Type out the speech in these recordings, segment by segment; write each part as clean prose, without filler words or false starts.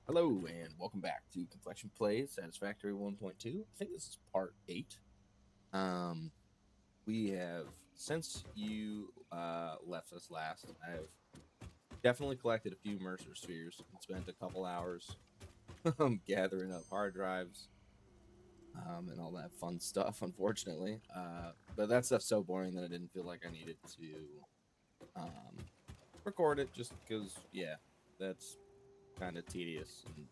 Hello and welcome back to Complexion Plays Satisfactory 1.2. I think this is part 8. Um, we have, since you left us last, I've definitely collected a few Mercer spheres and spent a couple hours gathering up hard drives and all that fun stuff, unfortunately. But that stuff's so boring that I didn't feel like I needed to um, record it just because, yeah, that's kind of tedious and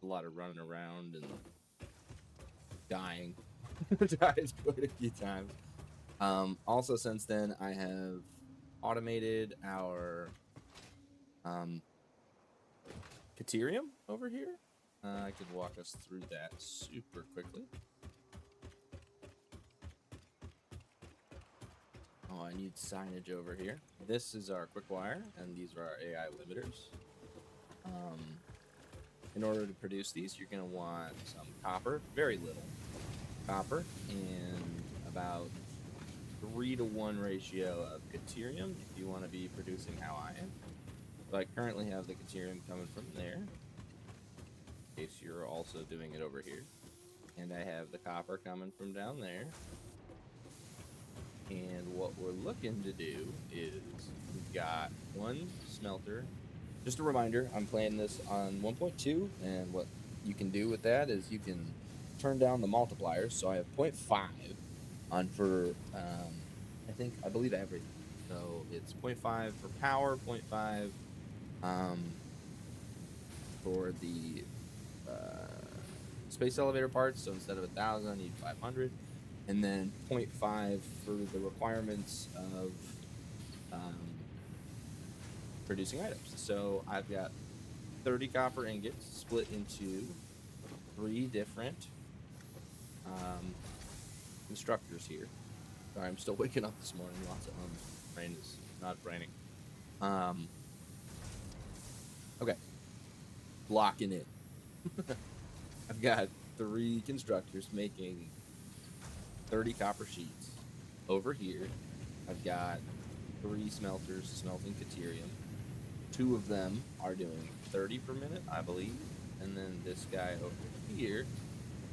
a lot of running around and dying. Died quite a few times. Also, since then, I have automated our um, Caterium over here. I could walk us through that super quickly. Oh, I need signage over here. This is our quick wire, and these are our AI limiters. Um, in order to produce these, you're going to want some copper, very little copper, and about 3-to-1 ratio of Caterium if you want to be producing how I am. So I currently have the Caterium coming from there, in case you're also doing it over here. And I have the copper coming from down there. And what we're looking to do is we've got one smelter. Just a reminder, I'm playing this on 1.2, and what you can do with that is you can turn down the multipliers. So I have 0.5 on for, I believe everything. So it's 0.5 for power, 0.5 um, for the space elevator parts. So instead of 1,000, I need 500, and then 0.5 for the requirements of um, producing items. So I've got 30 copper ingots split into 3 different um, constructors here. Sorry, I'm still waking up this morning. Lots of ums. Brain is not braining. Um, okay, locking in. I've got 3 constructors making 30 copper sheets. Over here, I've got 3 smelters smelting Caterium. 2 of them are doing 30 per minute, I believe. And then this guy over here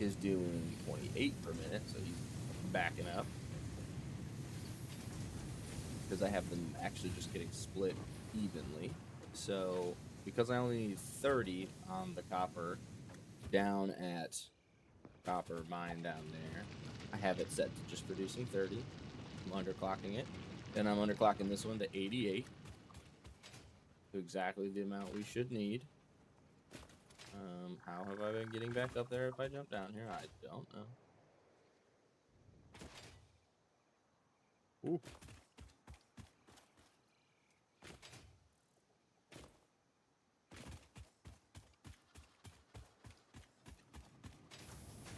is doing 28 per minute. So he's backing up because I have them actually just getting split evenly. So because I only need 30 on the copper down at copper mine down there, I have it set to just producing 30. I'm underclocking it. Then I'm underclocking this one to 88, to exactly the amount we should need. How have I been getting back up there if I jump down here? I don't know. Ooh.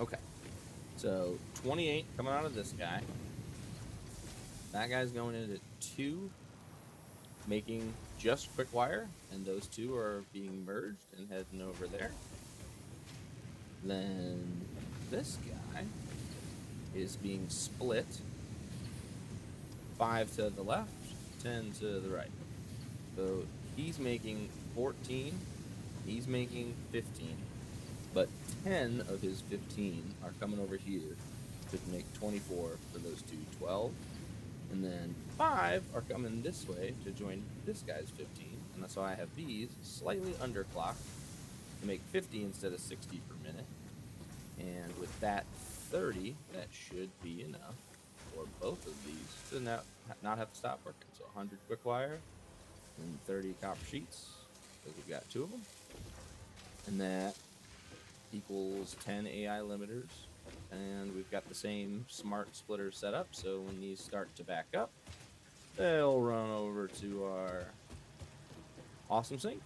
Okay. So 28 coming out of this guy. That guy's going in at 2, making just quick wire, and those 2 are being merged and heading over there. Then this guy is being split 5 to the left, 10 to the right. So he's making 14, he's making 15, but 10 of his 15 are coming over here to make 24 for those 2, 12. And then 5 are coming this way to join this guy's 15. And that's why I have these slightly underclocked to make 50 instead of 60 per minute. And with that 30, that should be enough for both of these to not have to stop working. So 100 quick wire and 30 copper sheets, because we've got 2 of them. And that equals 10 AI limiters. And we've got the same smart splitter set up. So when these start to back up, they'll run over to our awesome sink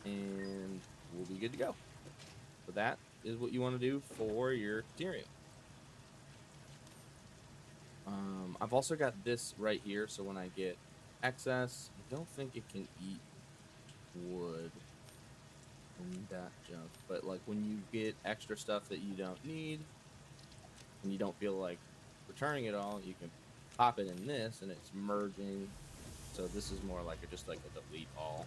and we'll be good to go. So that is what you want to do for your Caterium. I've also got this right here. So when I get excess, I don't think it can eat wood and that junk, but like when you get extra stuff that you don't need and you don't feel like returning it all, you can pop it in this and it's merging. So this is more like just like a delete all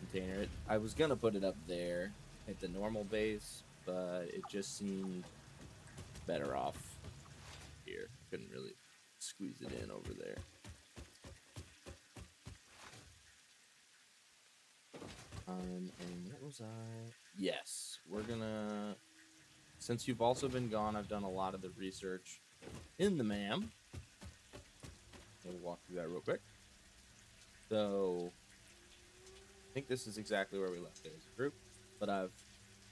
and container. I was gonna put it up there at the normal base, but it just seemed better off here. Couldn't really squeeze it in over there. And what was I? Yes, we're gonna. Since you've also been gone, I've done a lot of the research in the MAM. We'll walk through that real quick. So, I think this is exactly where we left it as a group, but I've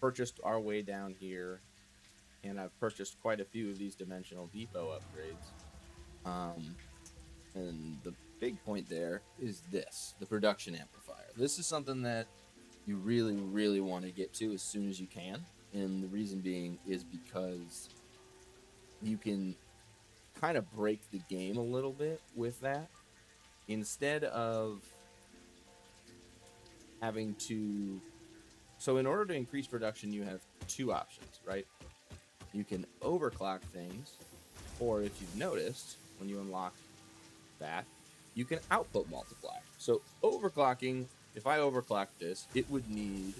purchased our way down here, and I've purchased quite a few of these dimensional depot upgrades. And the big point there is this, the production amplifier. This is something that you really, really want to get to as soon as you can. And the reason being is because you can kind of break the game a little bit with that. Instead of having to... So in order to increase production, you have two options, right? You can overclock things, or if you've noticed, when you unlock that, you can output multiply. So overclocking, if I overclock this, it would need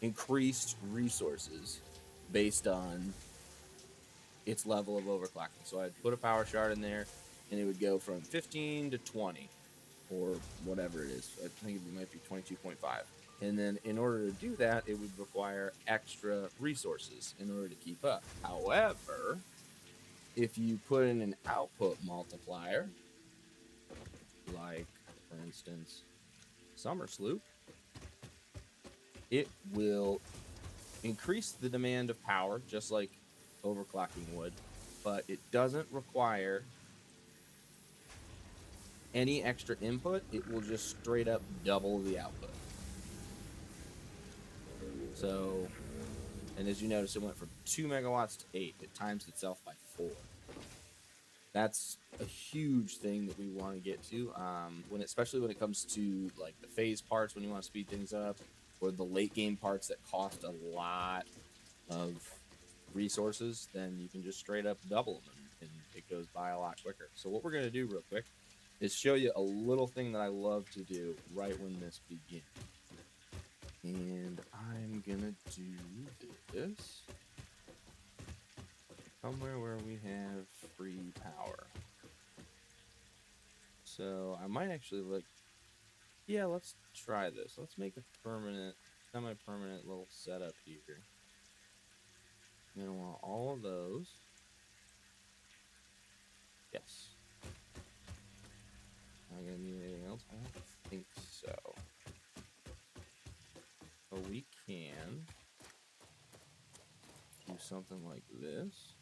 increased resources based on its level of overclocking. So I'd put a power shard in there, and it would go from 15 to 20, or whatever it is. I think it might be 22.5. And then in order to do that, it would require extra resources in order to keep up. However, if you put in an output multiplier, like, for instance, Summer Sloop, it will increase the demand of power, just like overclocking would, but it doesn't require any extra input. It will just straight up double the output. So, and as you notice, it went from 2 megawatts to 8. It times itself by 4. That's a huge thing that we want to get to, especially when it comes to like the phase parts, when you want to speed things up, or the late game parts that cost a lot of resources. Then you can just straight up double them, and it goes by a lot quicker. So what we're going to do real quick is show you a little thing that I love to do right when this begins. And I'm gonna do this somewhere where we have free power. So I might actually yeah, let's try this. Let's make a permanent, semi-permanent little setup here. I'm gonna want all of those. Yes. Am I gonna need anything else? I don't think so. But we can do something like this.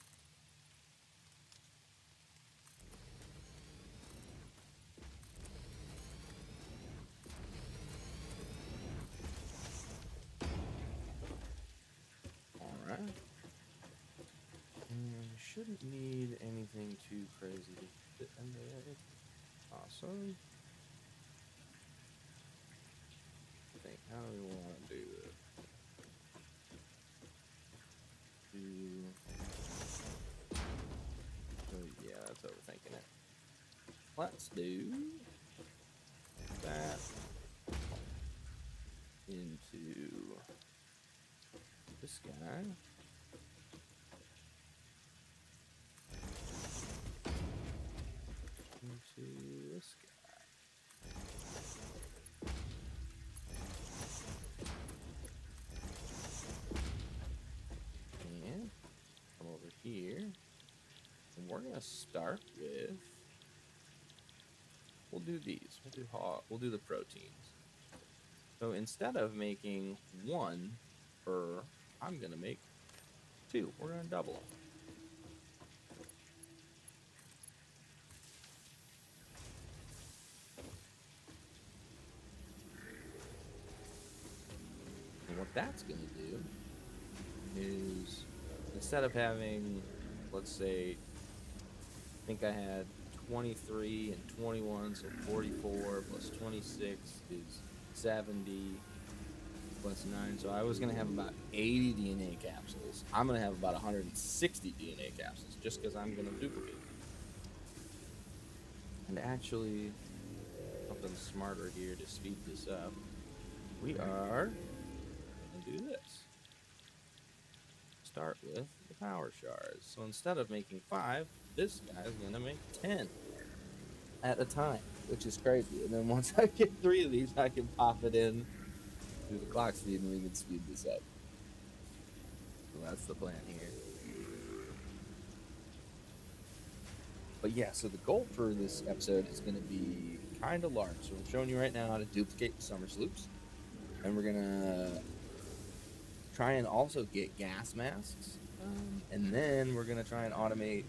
Alright. And shouldn't need anything too crazy to fit in there. Awesome. I think, how do we want to do this? Oh yeah, that's overthinking it. Let's do that into this guy. Into this guy. And come over here. And we're gonna start with, we'll do these. We'll do the proteins. So instead of making 1 per, I'm gonna make 2. We're gonna double them. And what that's gonna do is, instead of having, let's say, I think I had 23 and 21, so 44 plus 26 is 70 plus 9. So I was going to have about 80 DNA capsules. I'm going to have about 160 DNA capsules just because I'm going to duplicate. And actually, something smarter here to speed this up. we are going to do this. Start with the power shards. So instead of making 5, this guy's going to make 10 at a time, which is crazy. And then once I get 3 of these, I can pop it in to the clock speed and we can speed this up. So that's the plan here. But yeah, so the goal for this episode is going to be kind of large. So I'm showing you right now how to duplicate the summer sloops. And we're going to try and also get gas masks. And then we're going to try and automate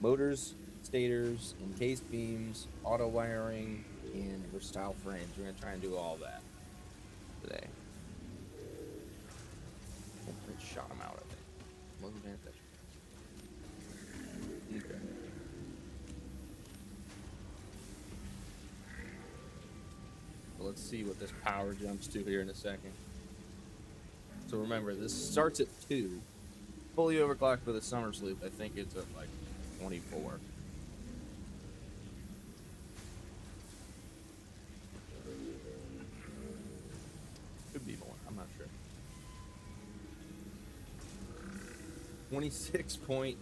motors, stators, encased beams, auto wiring, and versatile frames. We're going to try and do all that today. It shot him out, I think. Wasn't paying attention. Okay. Well, let's see what this power jumps to here in a second. So remember, this starts at 2. Fully overclocked for the summer sloop. I think it's at like 24. Could be more. I'm not sure. 26.9.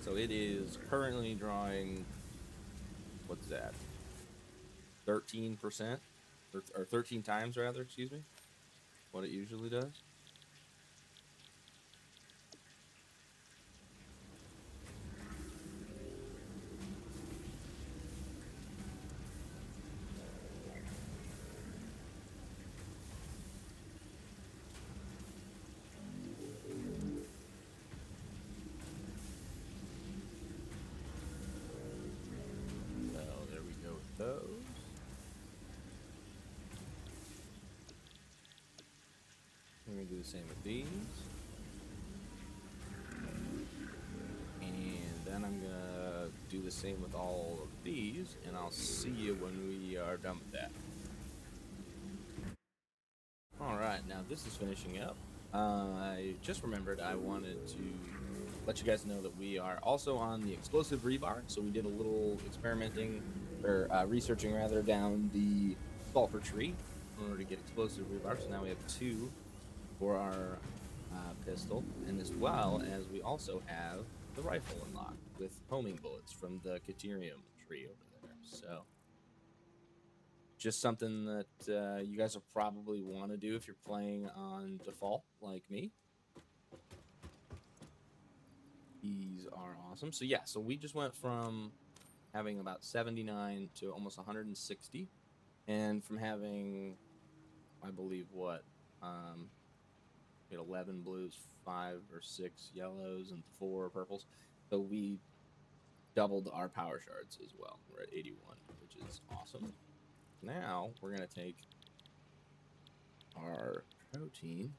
So it is currently drawing, what's that? 13%? Or 13 times, rather, excuse me. What it usually does. Those. We're going to do the same with these. And then I'm going to do the same with all of these, and I'll see you when we are done with that. Alright, now this is finishing up. I just remembered I wanted to let you guys know that we are also on the explosive rebar, so we did a little experimenting, or researching rather, down the sulfur tree in order to get explosive rebar. So now we have 2 for our pistol, and as well as we also have the rifle unlocked with homing bullets from the Caterium tree over there. So just something that you guys will probably want to do if you're playing on default like me. These are awesome. So yeah, so we just went from having about 79 to almost 160, and from having, I believe, what, we had 11 blues, 5 or 6 yellows, and 4 purples. So we doubled our power shards as well. We're at 81, which is awesome. Now we're gonna take our protein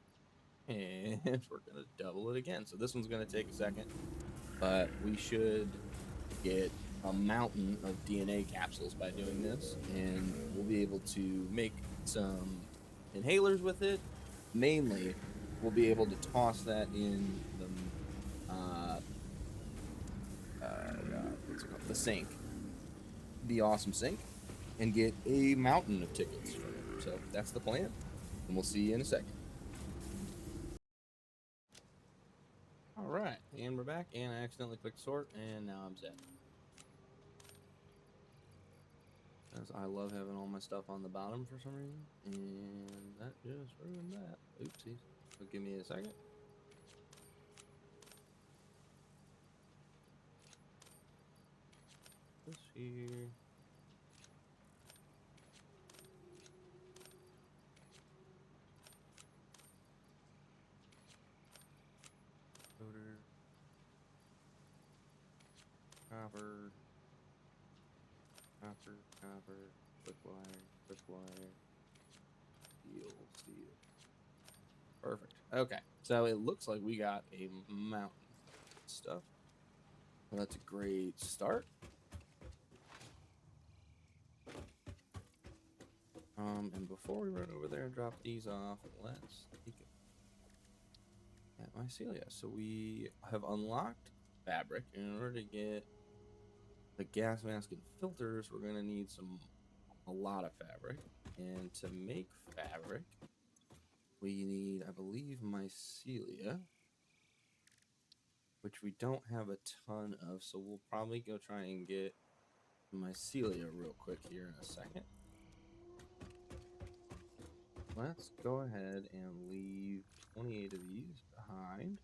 and we're gonna double it again. So this one's gonna take a second, but we should get a mountain of DNA capsules by doing this, and we'll be able to make some inhalers with it. Mainly, we'll be able to toss that in the what's it called? The sink, the awesome sink, and get a mountain of tickets from it. So that's the plan, and we'll see you in a second. All right, and we're back, and I accidentally clicked sort, and now I'm set. As I love having all my stuff on the bottom for some reason, and that just ruined that. Oopsies. So give me a second. This here. Motor. Copper. Copper. Quick wire. Steel. Perfect. Okay, so it looks like we got a mountain of stuff. Well, that's a great start. And before we run over there and drop these off, let's take it at Mycelia. So we have unlocked fabric. In order to get the gas mask and filters, we're going to need some a lot of fabric. And to make fabric, we need, I believe, mycelia, which we don't have a ton of. So we'll probably go try and get mycelia real quick here in a second. Let's go ahead and leave 28 of these behind,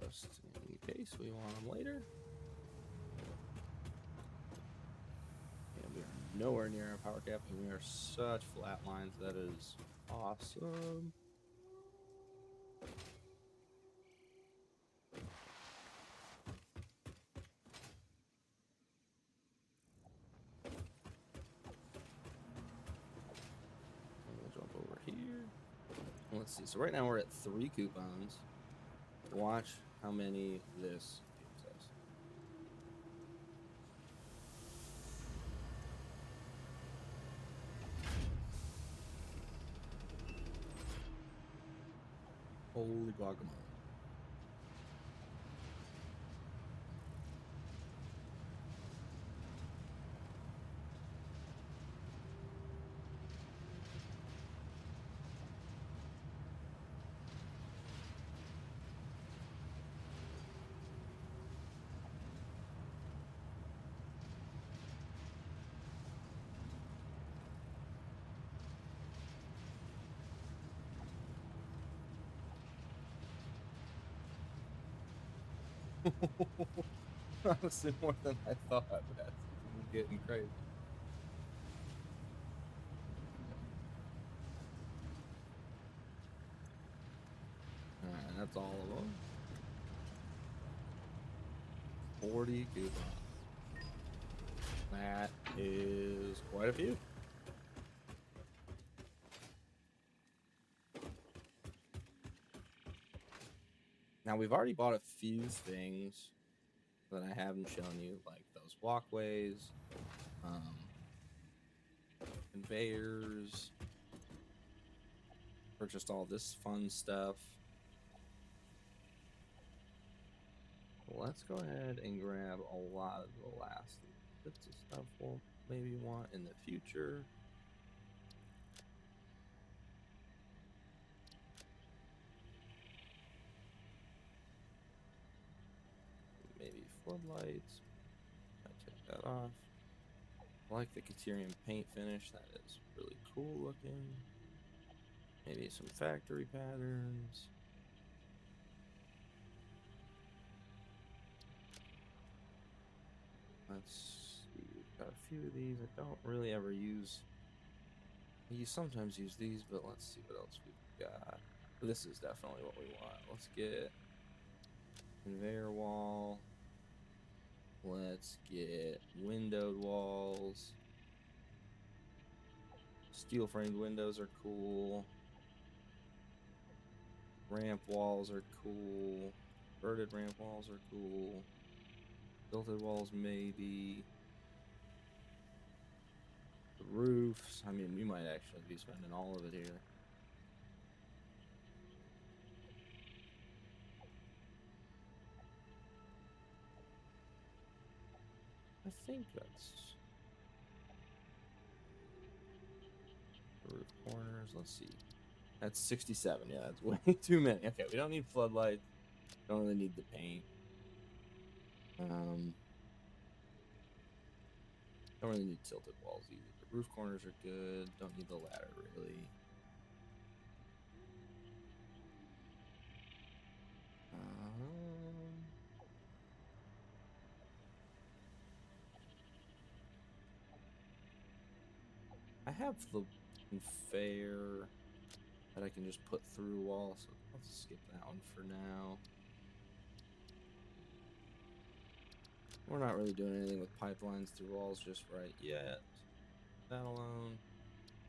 just in case we want them later. And we are nowhere near our power cap, and we are such flat lines. That is awesome. We'll jump over here. Let's see. So right now we're at 3 coupons. Watch how many this gives us. Holy guacamole. Honestly, more than I thought. That's getting crazy. Alright, that's all of them. 40 coupons. That is quite a few. Now, we've already bought a few things that I haven't shown you, like those walkways, conveyors, purchased all this fun stuff. Let's go ahead and grab a lot of the last bits of stuff we'll maybe want in the future. Maybe floodlights. I take that off. I like the Caterium paint finish. That is really cool looking. Maybe some factory patterns. Let's see. We've got a few of these. I don't really ever use. You sometimes use these, but let's see what else we've got. This is definitely what we want. Let's get conveyor wall. Let's get windowed walls. Steel framed windows are cool. Ramp walls are cool. Inverted ramp walls are cool. Tilted walls, maybe. The roofs. I mean, we might actually be spending all of it here. I think that's the roof corners. Let's see. That's 67. Yeah, that's way too many. Okay, we don't need floodlights. Don't really need the paint. Don't really need tilted walls either. The roof corners are good. Don't need the ladder really. I have the conveyor that I can just put through walls, so let's skip that one for now. We're not really doing anything with pipelines through walls just right yet. That alone,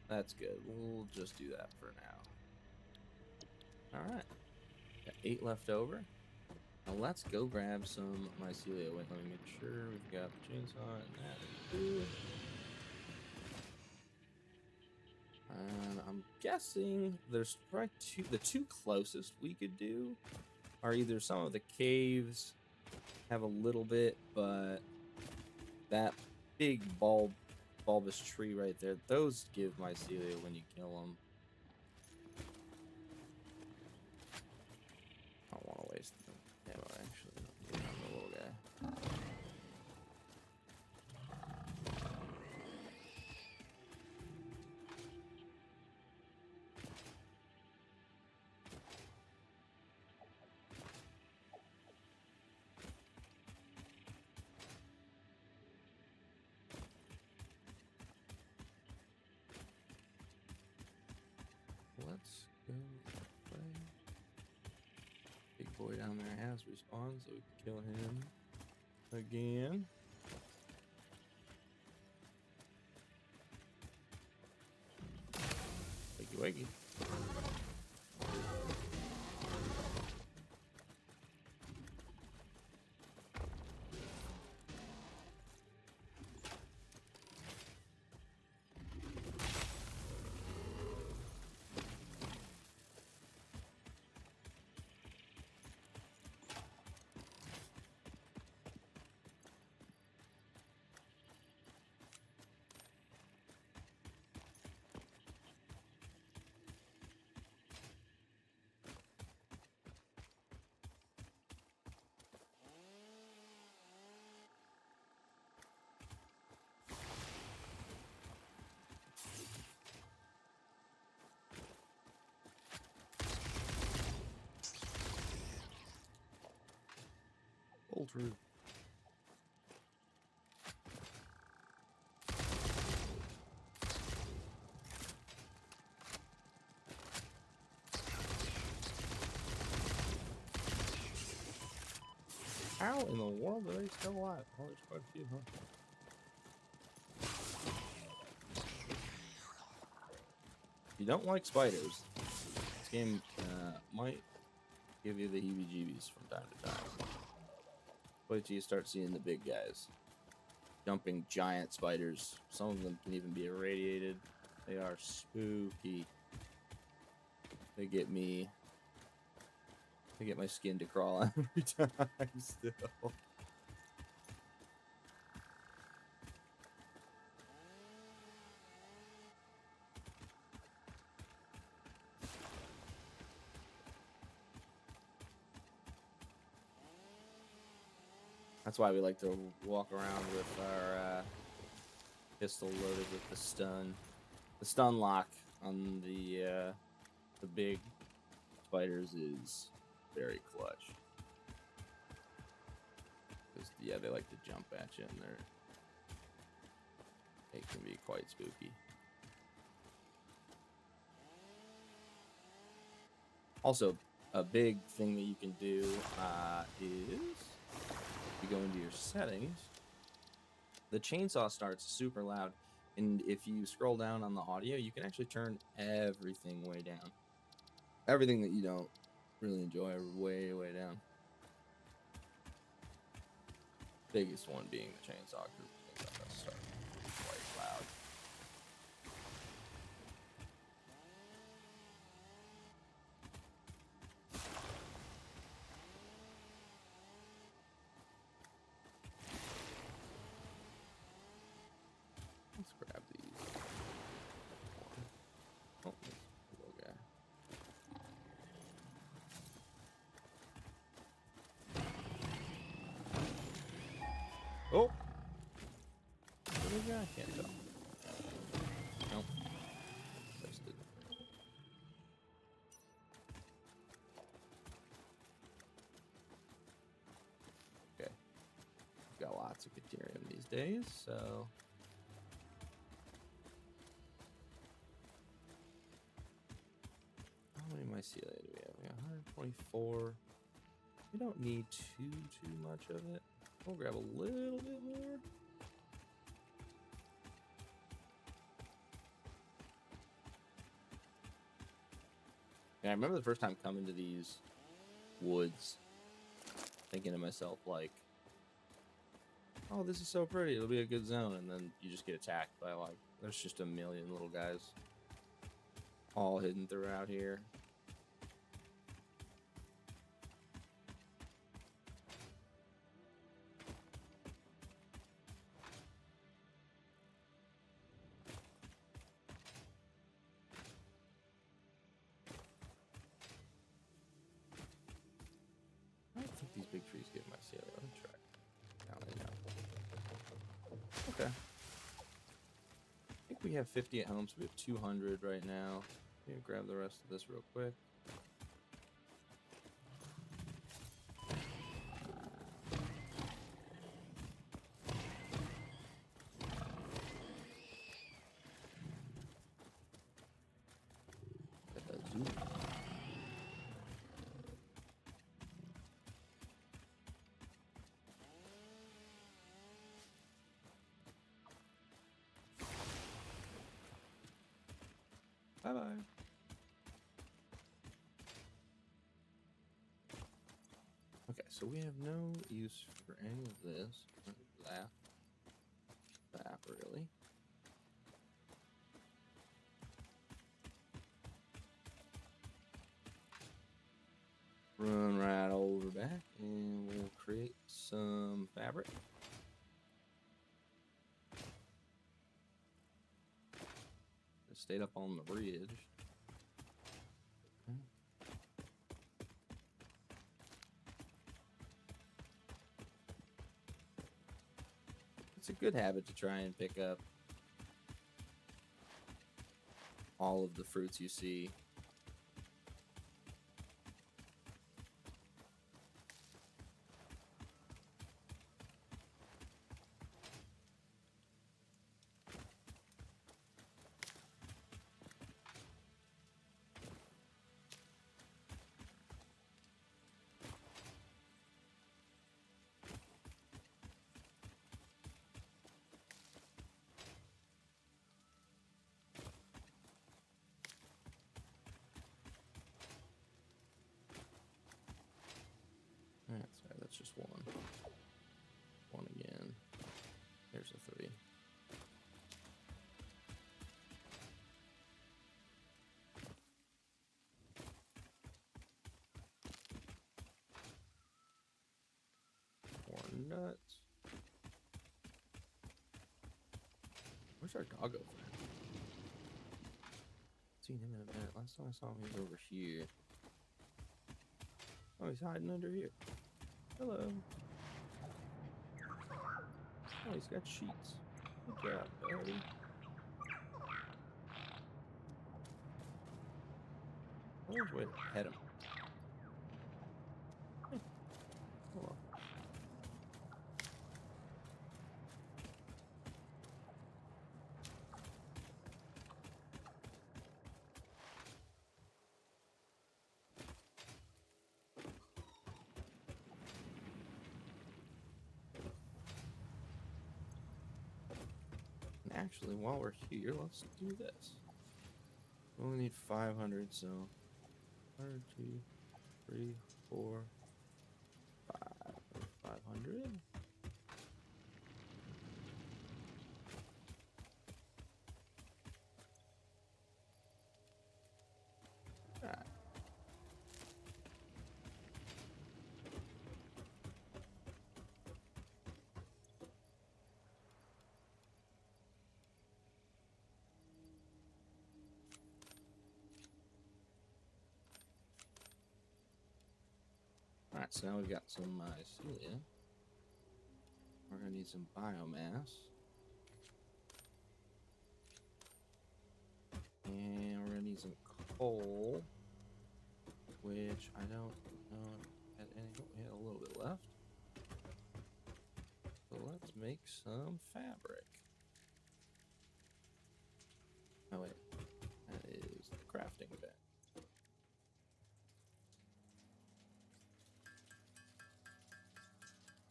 that's good. We'll just do that for now. All right, got 8 left over. Now let's go grab some mycelia. Wait, let me make sure we've got the chainsaw and that is good. And I'm guessing there's probably the two closest we could do are either some of the caves have a little bit, but that big bulb bulbous tree right there. Those give mycelia when you kill them. I don't want to waste them. Ammo, actually. Don't need the little guy. Let's go play. Big boy down there has respawned, so we can kill him again. Wakey wakey. Ultra. How in the world are they still alive? Oh, there's quite a few, huh? If you don't like spiders, this game might give you the heebie-jeebies from time to time. Wait till you start seeing the big guys. Jumping giant spiders. Some of them can even be irradiated. They are spooky. They get me. They get my skin to crawl every time still. That's why we like to walk around with our pistol loaded with the stun lock on the big spiders is very clutch. Because yeah, they like to jump at you, and it can be quite spooky. Also, a big thing that you can do is you go into your settings. The chainsaw starts super loud, and if you scroll down on the audio, you can actually turn everything way down. Everything that you don't really enjoy way, way down. Biggest one being the chainsaw, because the chainsaw starts quite loud. Let's grab these. Oh, little guy. Oh! Little guy? Can't tell. Nope. Missed it. Okay. We've got lots of Caterium these days, so... How many Mycelia do we have? We got 124. We don't need too much of it. We'll grab a little bit more. And I remember the first time coming to these woods, thinking to myself, like, oh, this is so pretty, it'll be a good zone, and then you just get attacked by, like, there's just a million little guys all hidden throughout here. We have 50 at home, so we have 200 right now. Grab the rest of this real quick. Bye-bye. Okay, so we have no use for any of this. That really. Run right over back and we'll create some fabric. It stayed up on the bridge. Okay. It's a good habit to try and pick up all of the fruits you see. Alright, sorry, that's just one. One again. There's a 3. More nuts. Where's our doggo? Seen him in a minute. Last time I saw him, he was over here. Oh, he's hiding under here. Hello. Oh, he's got sheets. Good job, buddy. Always way to pet him. Hey. Hold on. And actually, while we're here, let's do this. We only need 500, so 1, 2, 3, 4, 5. 500. Alright. Alright, so now we've got some mycelia. We're going to need some biomass. And we're going to need some coal, which I don't know if we had any. We had a little bit left. So let's make some fabric. Oh, wait. That is the crafting bit.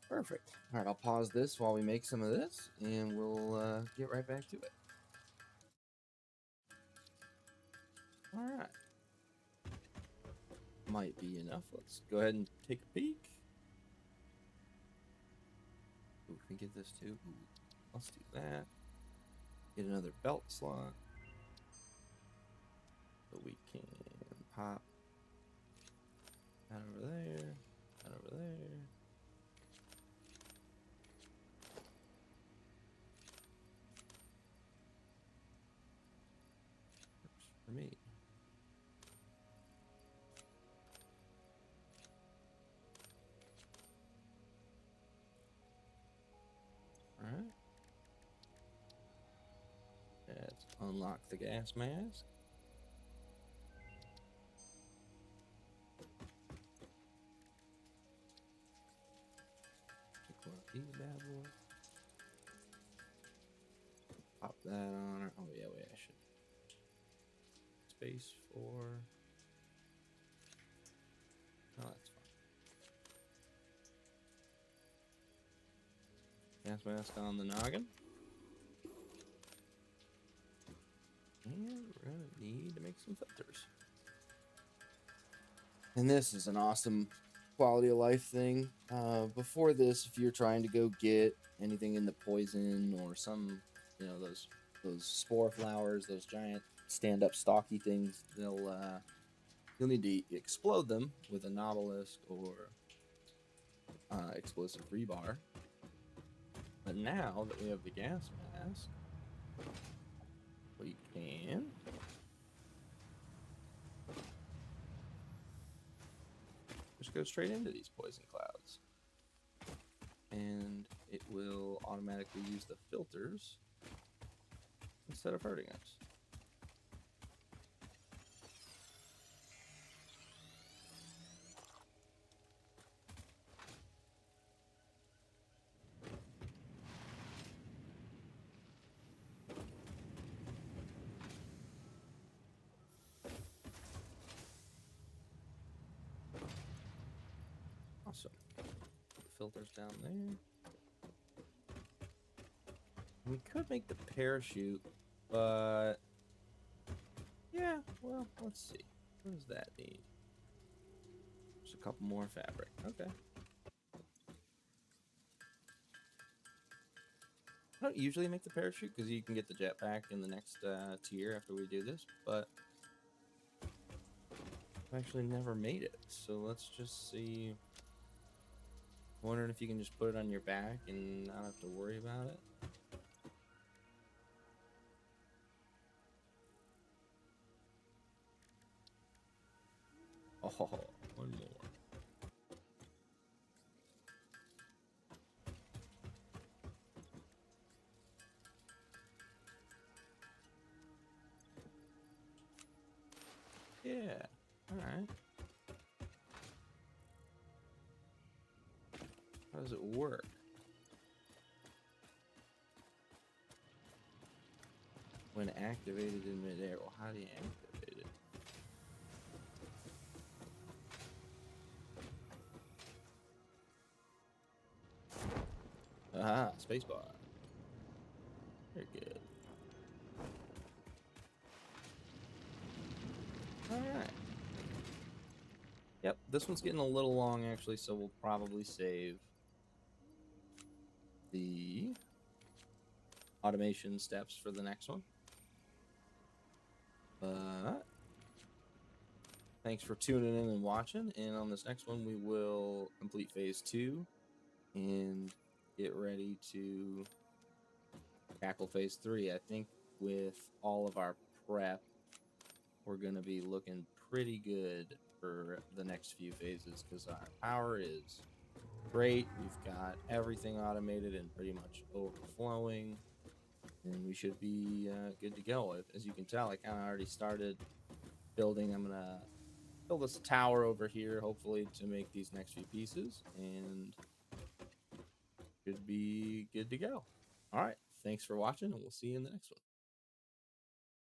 Perfect. All right, I'll pause this while we make some of this, and we'll get right back to it. All right. Might be enough. Let's go ahead and take a peek. Ooh, we can get this too. Ooh, let's do that. Get another belt slot. So we can pop that over there, that over there. Works for me. All right. Add Let's unlock the gas mask. Pick one of these bad boys. Pop that on her. Oh yeah, wait, I should. Space for. Oh, that's fine. Gas mask on the noggin. And we're gonna need to make some filters. And this is an awesome quality of life thing. Before this, if you're trying to go get anything in the poison or some, those spore flowers, those giant stand-up stocky things, you'll need to explode them with a Nautilus or explosive rebar. But now that we have the gas mask, we can just go straight into these poison clouds. And it will automatically use the filters instead of hurting us. Awesome. The filters down there. We could make the parachute, but yeah, well, let's see. What does that need? Just a couple more fabric. Okay. I don't usually make the parachute because you can get the jetpack in the next tier after we do this, but I've actually never made it. So let's just see. Wondering if you can just put it on your back and not have to worry about it. Oh, one more. Yeah. All right. How does it work? When activated in midair. Well, how do you activate it? Aha, spacebar. Very good. All right. Yep, this one's getting a little long actually, so we'll probably save the automation steps for the next one. But thanks for tuning in and watching. And on this next one, we will complete phase 2 and get ready to tackle phase 3. I think with all of our prep, we're going to be looking pretty good for the next few phases because our power is great. We've got everything automated and pretty much overflowing, and we should be good to go. As you can tell, I kind of already started building. I'm going to build this tower over here, hopefully, to make these next few pieces, and should be good to go. All right. Thanks for watching, and we'll see you in the next one.